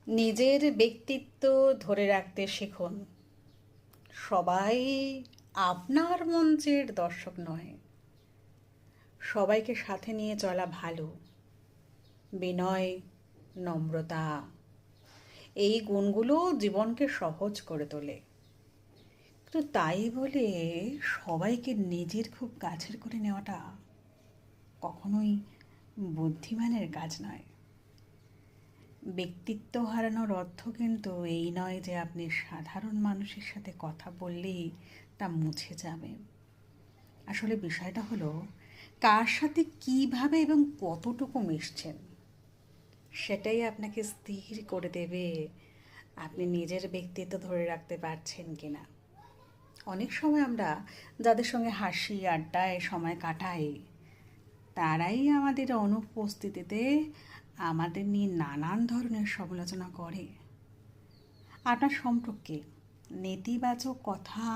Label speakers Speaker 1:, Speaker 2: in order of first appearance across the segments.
Speaker 1: নিজের ব্যক্তিত্ব ধরে রাখতে শিখুন। সবাই আপনার মঞ্চের দর্শক নয়। সবাইকে সাথে নিয়ে চলা ভালো। বিনয়, নম্রতা, এই গুণগুলো জীবনকে সহজ করে তোলে। কিন্তু তাই বলে সবাইকে নিজের খুব কাছের করে নেওয়াটা কখনোই বুদ্ধিমানের কাজ নয়। ব্যক্তিত্ব হারানোর অর্থ কিন্তু এই নয় যে আপনি সাধারণ মানুষের সাথে কথা বললেই তা মুছে যাবে। আসলে বিষয়টা হলো কার সাথে কীভাবে এবং কতটুকু মিশছেন, সেটাই আপনাকে স্থির করে দেবে আপনি নিজের ব্যক্তিত্ব ধরে রাখতে পারছেন কিনা। অনেক সময় আমরা যাদের সঙ্গে হাসি আড্ডায় সময় কাটাই, তারাই আমাদের অনুপস্থিতিতে আমাদের নিয়ে নানান ধরনের সমালোচনা করে। আপনার সম্পর্কে নেতিবাচক কথা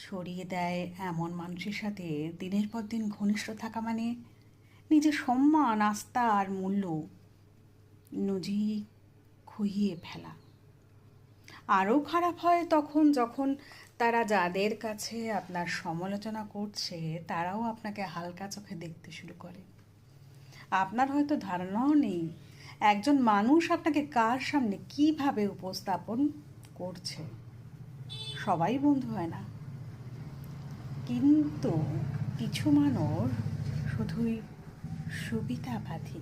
Speaker 1: সরিয়ে দেয় এমন মানুষের সাথে দিনের পর দিন ঘনিষ্ঠ থাকা মানে নিজের সম্মান, আস্থা আর মূল্য নজি খুইয়ে ফেলা। আরও খারাপ হয় তখন যখন তারা যাদের কাছে আপনার সমালোচনা করছে তারাও আপনাকে হালকা চোখে দেখতে শুরু করে। আপনার হয়তো ধারণাও নেই একজন মানুষ আপনাকে কার সামনে কিভাবে উপস্থাপন করছে। সবাই বন্ধু হয় না, কিন্তু কিছু মানুষ শুধুই সুবিধাবাদী।